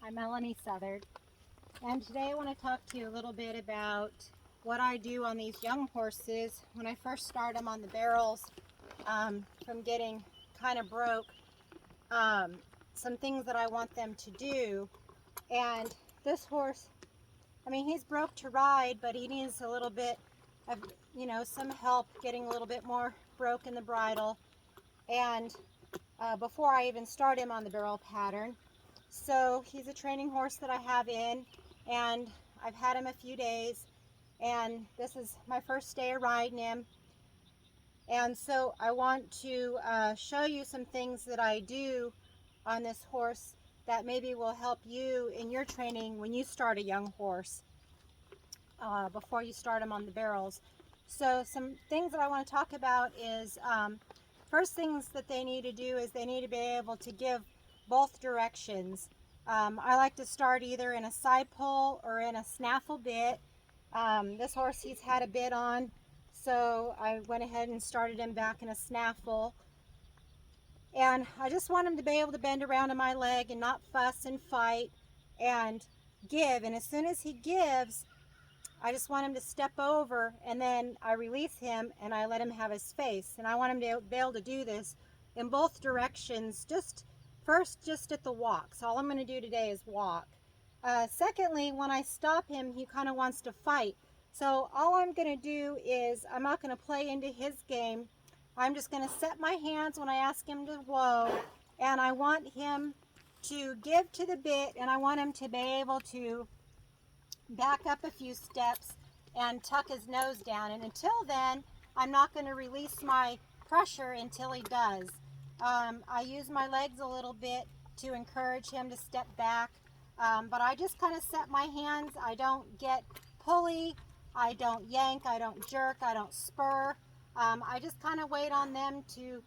I'm Melanie Southard, and today I want to talk to you a little bit about what I do on these young horses when I first start them on the barrels from getting kind of broke. Some things that I want them to do. And this horse, I mean, he's broke to ride, but he needs a little bit of, some help getting a little bit more broke in the bridle. And before I even start him on the barrel pattern. So he's a training horse that I have in, and I've had him a few days, and this is my first day of riding him. And so I want to show you some things that I do on this horse that maybe will help you in your training when you start a young horse before you start them on the barrels. So some things that I want to talk about is first things that they need to do is they need to be able to give both directions. I like to start either in a side pull or in a snaffle bit. This horse, he's had a bit on, so I went ahead and started him back in a snaffle. And I just want him to be able to bend around in my leg and not fuss and fight and give. And as soon as he gives, I just want him to step over, and then I release him and I let him have his space. And I want him to be able to do this in both directions, just at the walk. So all I'm going to do today is walk. Secondly, when I stop him, he kind of wants to fight. So all I'm going to do is I'm not going to play into his game. I'm just going to set my hands when I ask him to whoa, and I want him to give to the bit, and I want him to be able to back up a few steps and tuck his nose down. And until then, I'm not going to release my pressure until he does. I use my legs a little bit to encourage him to step back, but I just kind of set my hands. I don't get pulley, I don't yank, I don't jerk, I don't spur. I just kind of wait on them to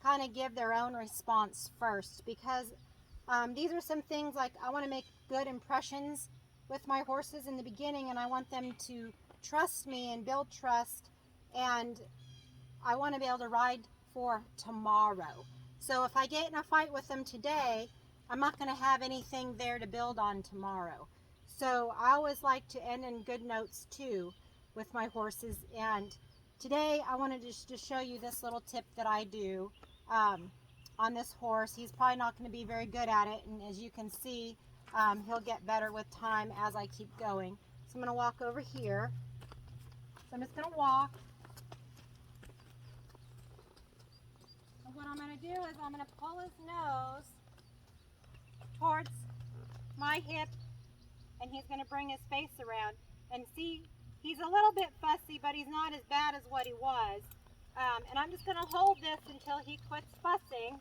kind of give their own response first, because these are some things like I want to make good impressions with my horses in the beginning, and I want them to trust me and build trust, and I want to be able to ride for tomorrow. So if I get in a fight with them today, I'm not going to have anything there to build on tomorrow. So I always like to end in good notes too with my horses, and today I wanted to show you this little tip that I do on this horse. He's probably not going to be very good at it, and as you can see, he'll get better with time as I keep going. So I'm going to walk over here. So I'm just going to walk. And what I'm going to do is I'm going to pull his nose towards my hip, and he's going to bring his face around. And see, he's a little bit fussy, but he's not as bad as what he was. And I'm just going to hold this until he quits fussing,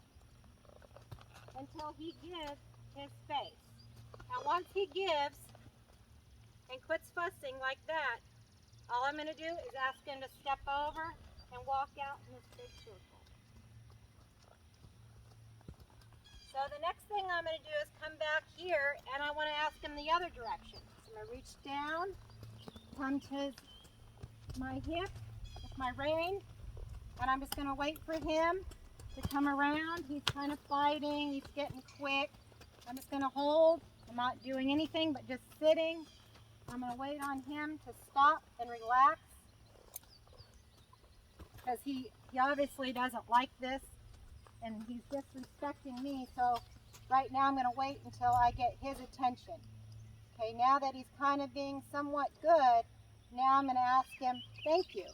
until he gives his space. Now once he gives and quits fussing like that, all I'm going to do is ask him to step over and walk out in this big circle. So the next thing I'm going to do is come back here, and I want to ask him the other direction. So I'm going to reach down, come to my hip with my rein, and I'm just going to wait for him to come around. He's kind of fighting, he's getting quick. I'm just going to hold. I'm not doing anything but just sitting. I'm going to wait on him to stop and relax, because he obviously doesn't like this, and he's disrespecting me. So right now I'm going to wait until I get his attention. Okay, now that he's kind of being somewhat good, now I'm going to ask him, thank you.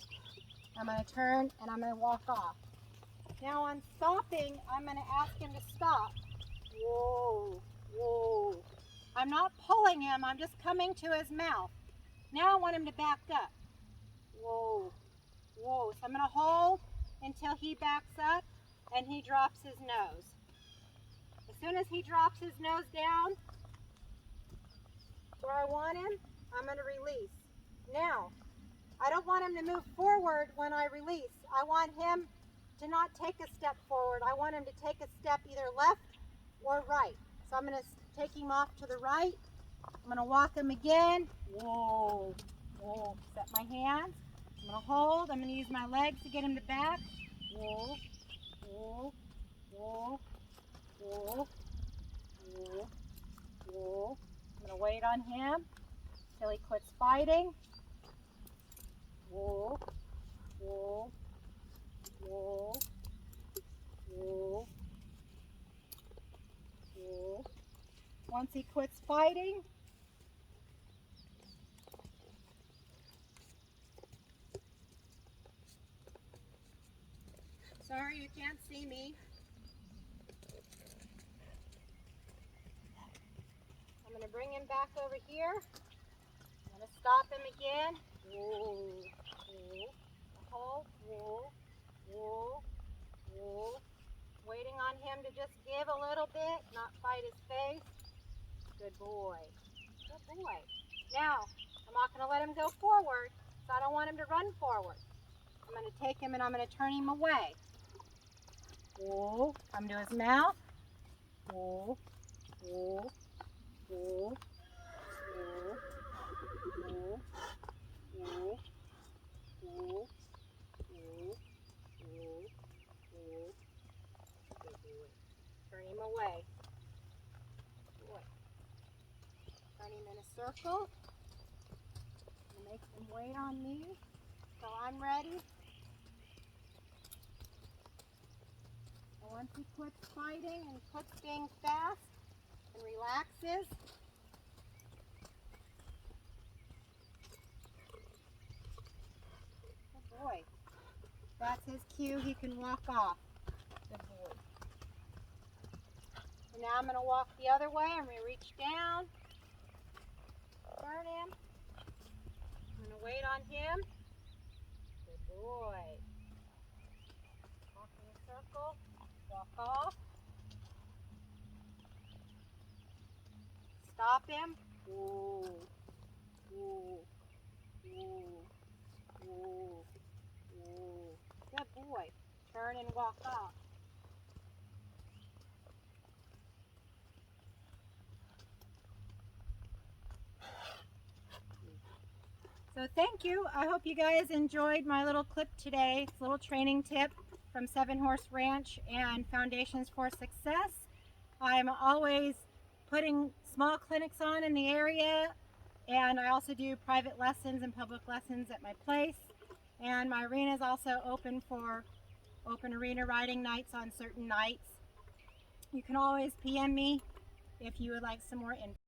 I'm going to turn and I'm going to walk off. Now on stopping, I'm going to ask him to stop. Whoa, whoa. I'm not pulling him, I'm just coming to his mouth. Now I want him to back up. Whoa, whoa. So I'm going to hold until he backs up and he drops his nose. As soon as he drops his nose down where I want him, I'm going to release. Now, I don't want him to move forward when I release. I want him to not take a step forward. I want him to take a step either left or right. So I'm going to take him off to the right. I'm going to walk him again. Whoa, whoa. Set my hands. I'm going to hold. I'm going to use my legs to get him to back. Whoa, whoa, whoa, whoa, whoa, Woo. I'm going to wait on him till he quits fighting. Woo. Woo. Woo. Woo. Woo. Once he quits fighting, sorry you can't see me. I'm going to bring him back over here. I'm going to stop him again. Woo. Woo. Hold. Woo. Woo. Woo. Waiting on him to just give a little bit, not fight his face. Good boy. Good boy. Now, I'm not going to let him go forward, so I don't want him to run forward. I'm going to take him and I'm going to turn him away. Woo. Come to his mouth. Woo. Woo. Woo. Woo. Woo. Woo. Woo. Woo. Woo. Woo. Good boy. Turn him away. Boy. Turn him in a circle. And make him wait on me till I'm ready. And once he quits fighting and quits being fast and relaxes, good boy. That's his cue. He can walk off. Good boy. And now I'm going to walk the other way. I'm going to reach down, turn him. I'm going to wait on him. Good boy. Walk in a circle. Walk off. Stop him. Ooh. Ooh. Ooh. Ooh. Ooh. Good boy. Turn and walk off. So thank you. I hope you guys enjoyed my little clip today. It's a little training tip from 7 Horse Ranch and Foundations for Success. I'm always putting small clinics on in the area, and I also do private lessons and public lessons at my place. And my arena is also open for open arena riding nights on certain nights. You can always PM me if you would like some more info.